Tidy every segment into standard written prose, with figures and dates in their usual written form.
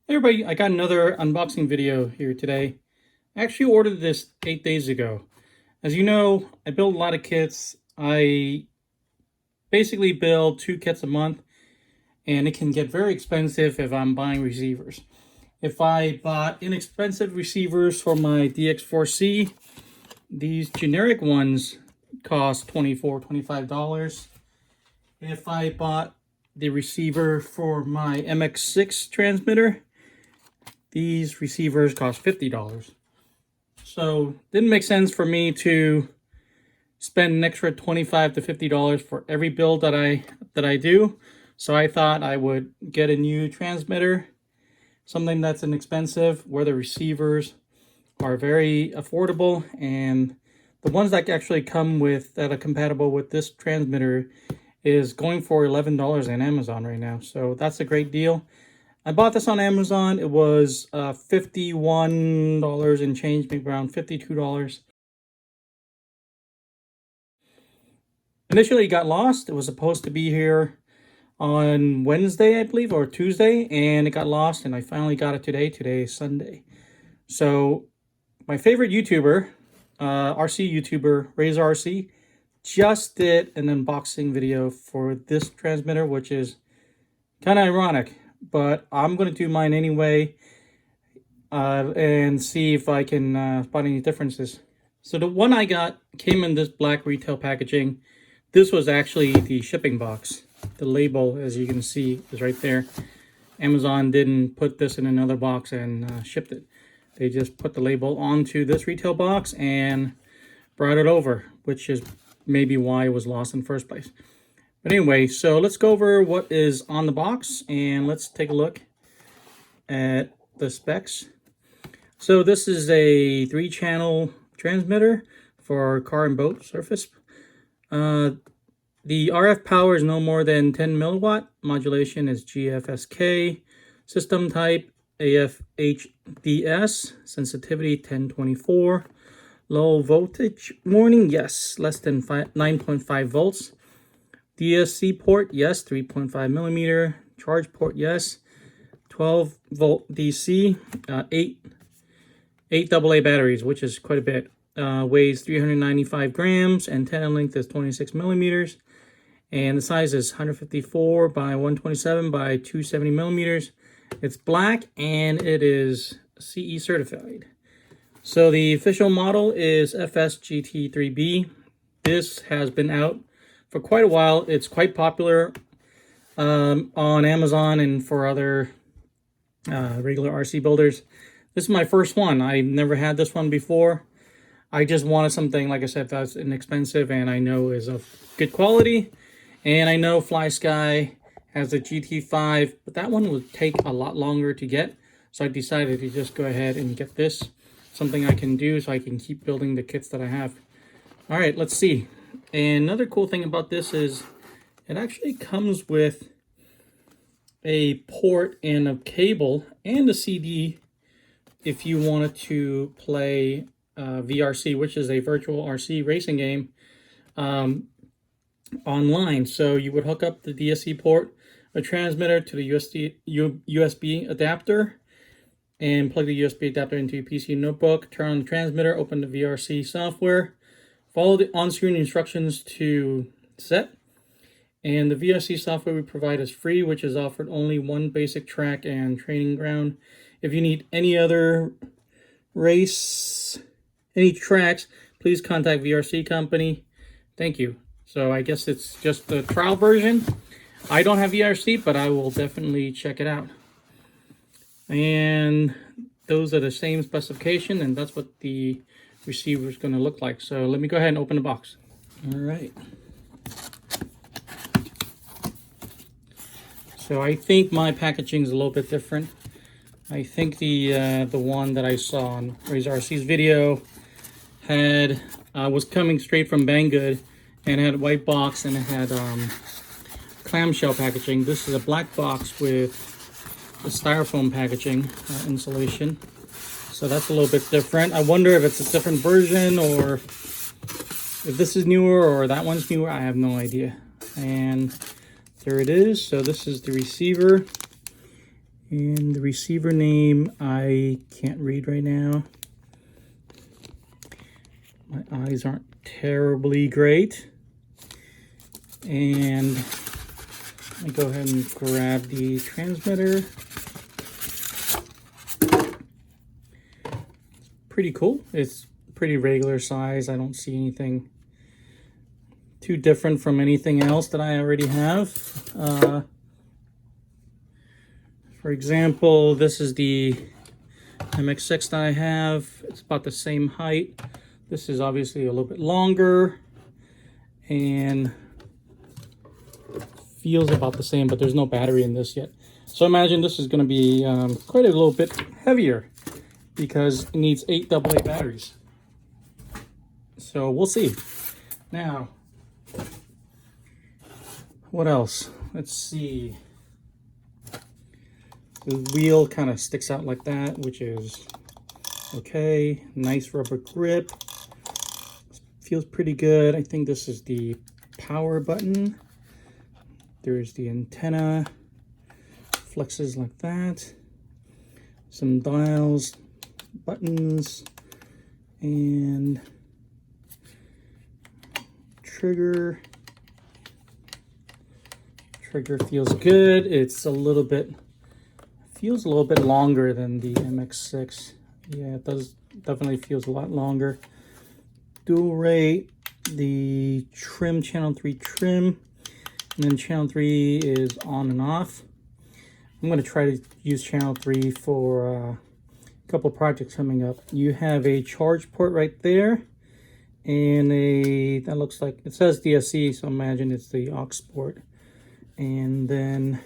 Hey everybody, I got another unboxing video here today. I actually ordered this 8 days ago. As you know, I build a lot of kits. I basically build 2 kits a month, and it can get very expensive if I'm buying receivers. If I bought inexpensive receivers for my DX4C, these generic ones cost $24, $25. If I bought the receiver for my MX6 transmitter, these receivers cost $50. So didn't make sense for me to spend an extra $25 to $50 for every build that I do. So I thought I would get a new transmitter, something that's inexpensive, where the receivers are very affordable, and the ones that actually come with that are compatible with this transmitter is going for $11 on Amazon right now. So that's a great deal. I bought this on Amazon. It was $51 and change, maybe around $52. Initially, it got lost. It was supposed to be here on Wednesday, I believe, or Tuesday, and it got lost, and I finally got it today. Today is Sunday. So my favorite YouTuber, RC YouTuber, Razor RC, just did an unboxing video for this transmitter, which is kind of ironic, but I'm going to do mine anyway and see if I can spot any differences. So the one I got came in this black retail packaging. This was actually the shipping box. The label, as you can see, is right there. Amazon didn't put this in another box and shipped it. They just put the label onto this retail box and brought it over, which is maybe why it was lost in the first place. But anyway, so let's go over what is on the box and let's take a look at the specs. So this is a 3-channel transmitter for car and boat surface. The RF power is no more than 10 milliwatt. Modulation is GFSK. System type AFHDS. Sensitivity 1024. Low voltage warning, yes, less than 9.5 volts. DSC port, yes, 3.5 millimeter. Charge port, yes. 12 volt DC, 8 AA batteries, which is quite a bit. Weighs 395 grams, antenna length is 26 millimeters. And the size is 154 by 127 by 270 millimeters. It's black and it is CE certified. So the official model is FS-GT3B. This has been out for quite a while. It's quite popular on Amazon and for other regular RC builders. This is my first one. I never had this one before. I just wanted something, like I said, that's inexpensive and I know is of good quality. And I know FlySky has a GT5, but that one would take a lot longer to get. So I decided to just go ahead and get this. Something I can do so I can keep building the kits that I have. All right, let's see. And another cool thing about this is it actually comes with a port and a cable and a CD if you wanted to play VRC, which is a virtual RC racing game, online. So you would hook up the DSC port, a transmitter to the USB adapter, and plug the USB adapter into your PC notebook. Turn on the transmitter, open the VRC software, follow the on-screen instructions to set. And the VRC software we provide is free, which is offered only one basic track and training ground. If you need any other any tracks, please contact VRC company. Thank you. So I guess it's just the trial version. I don't have VRC, but I will definitely check it out. And those are the same specification, and that's what the receiver is going to look like. So let me go ahead and open the box. All right. So I think my packaging is a little bit different. I think the one that I saw on Razor RC's video was coming straight from Banggood and had a white box and it had clamshell packaging. This is a black box with the styrofoam packaging insulation, so that's a little bit different. I wonder if it's a different version or if this is newer or that one's newer. I have no idea. And there it is. So this is the receiver, And the receiver name, I can't read right now. My eyes aren't terribly great. And let me go ahead and grab the transmitter. Pretty cool. It's pretty regular size. I don't see anything too different from anything else that I already have. For example, this is the MX6 that I have. It's about the same height. This is obviously a little bit longer and feels about the same, but there's no battery in this yet. So imagine this is going to be quite a little bit heavier because it needs 8 AA batteries. So we'll see. Now, what else? Let's see. The wheel kind of sticks out like that, which is okay. Nice rubber grip. Feels pretty good. I think this is the power button. There's the antenna. Flexes like that. Some dials, buttons, and trigger. Trigger feels good. It's a little bit, feels a little bit longer than the MX6. Yeah, it does, definitely feels a lot longer. Dual rate, the trim, channel 3 trim, and then channel 3 is on and off. I'm going to try to use channel 3 for a couple projects coming up. You have a charge port right there, and that looks like, it says DSC, so imagine it's the aux port. And then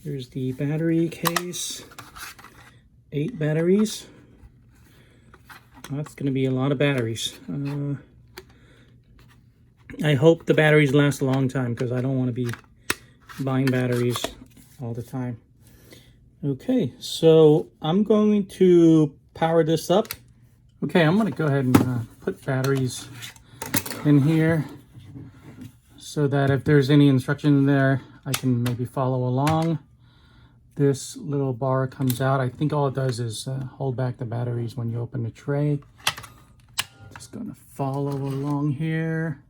here's the battery case, 8 batteries. That's going to be a lot of batteries. I hope the batteries last a long time because I don't want to be buying batteries all the time. Okay, so I'm going to power this up. Okay, I'm going to go ahead and put batteries in here so that if there's any instruction in there, I can maybe follow along. This little bar comes out. I think all it does is hold back the batteries when you open the tray. Just gonna follow along here.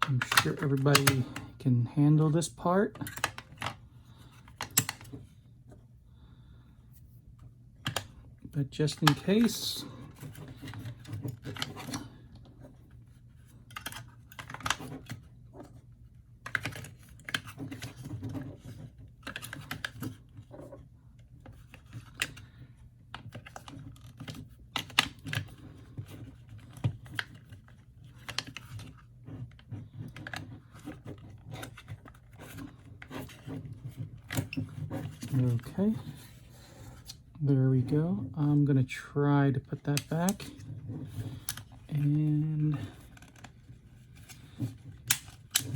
I'm sure everybody can handle this part. But just in case, okay, there we go. I'm gonna try to put that back, and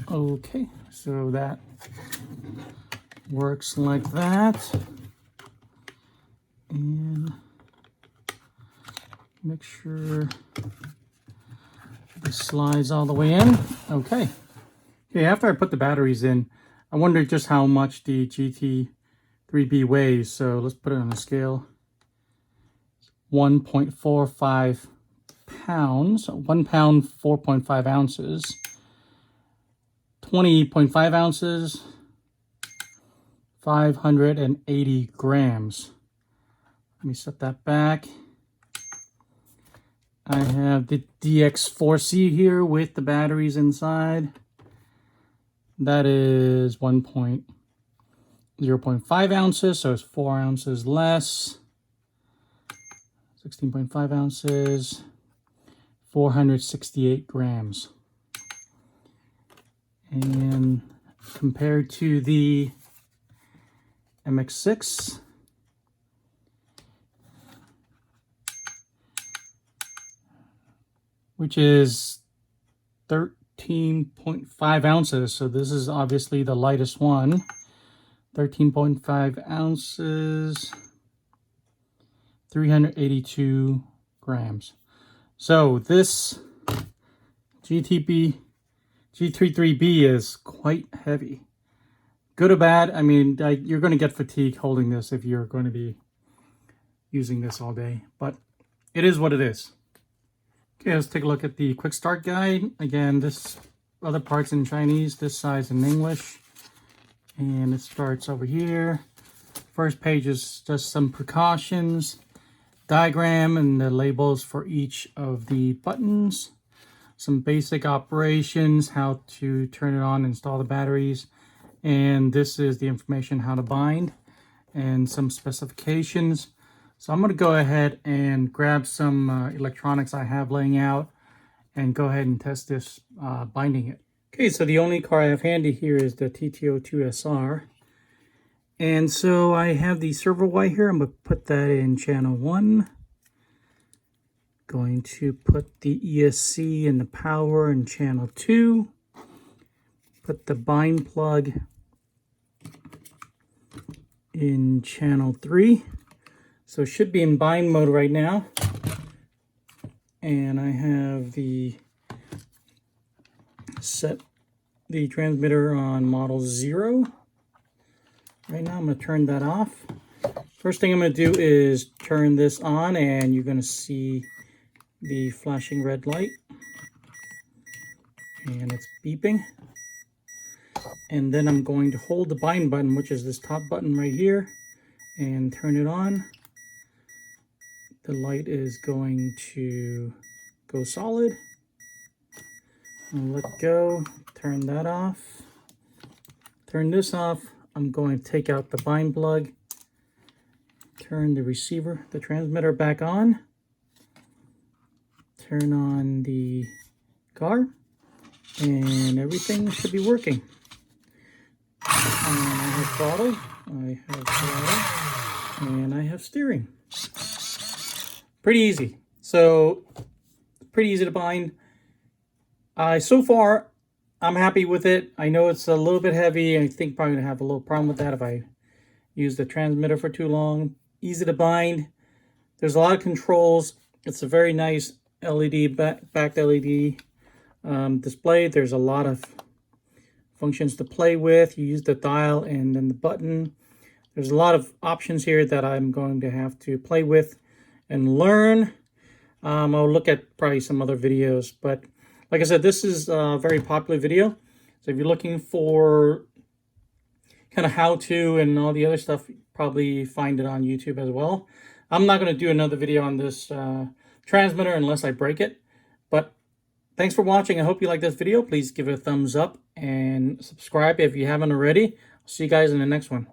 okay, so that works like that, and make sure this slides all the way in. Okay, after I put the batteries in, I wondered just how much the GT3B weighs, so let's put it on a scale. 1.45 pounds, 1 pound, 4.5 ounces, 20.5 ounces, 580 grams. Let me set that back. I have the DX4C here with the batteries inside. That is 0.5 ounces, so it's 4 ounces less. 16.5 ounces, 468 grams. And compared to the MX6, which is 13.5 ounces, so this is obviously the lightest one. 13.5 ounces, 382 grams. So this GT3B is quite heavy. Good or bad, I mean, you're going to get fatigue holding this if you're going to be using this all day. But it is what it is. Okay, let's take a look at the quick start guide. Again, this other part's in Chinese, this side's in English. And it starts over here. First page is just some precautions, diagram and the labels for each of the buttons, some basic operations, how to turn it on, install the batteries, and this is the information how to bind and some specifications. So I'm going to go ahead and grab some electronics I have laying out and go ahead and test this binding it. Okay, so the only car I have handy here is the TT02SR. And so I have the servo wire here. I'm going to put that in channel 1. Going to put the ESC and the power in channel 2. Put the bind plug in channel 3. So it should be in bind mode right now. And I have set the transmitter on model 0. Right now I'm going to turn that off. First thing I'm going to do is turn this on, and you're going to see the flashing red light. And it's beeping. And then I'm going to hold the bind button, which is this top button right here, and turn it on. The light is going to go solid. I'll let go, turn that off. Turn this off. I'm going to take out the bind plug. Turn the receiver, the transmitter back on. Turn on the car. And everything should be working. And I have throttle. And I have steering. Pretty easy. So, pretty easy to bind. So far, I'm happy with it. I know it's a little bit heavy. I think probably gonna have a little problem with that if I use the transmitter for too long. Easy to bind. There's a lot of controls. It's a very nice LED, backed LED display. There's a lot of functions to play with. You use the dial and then the button. There's a lot of options here that I'm going to have to play with and learn. I'll look at probably some other videos, but like I said, this is a very popular video. So if you're looking for kind of how-to and all the other stuff, probably find it on YouTube as well. I'm not going to do another video on this transmitter unless I break it. But thanks for watching. I hope you like this video. Please give it a thumbs up and subscribe if you haven't already. I'll see you guys in the next one.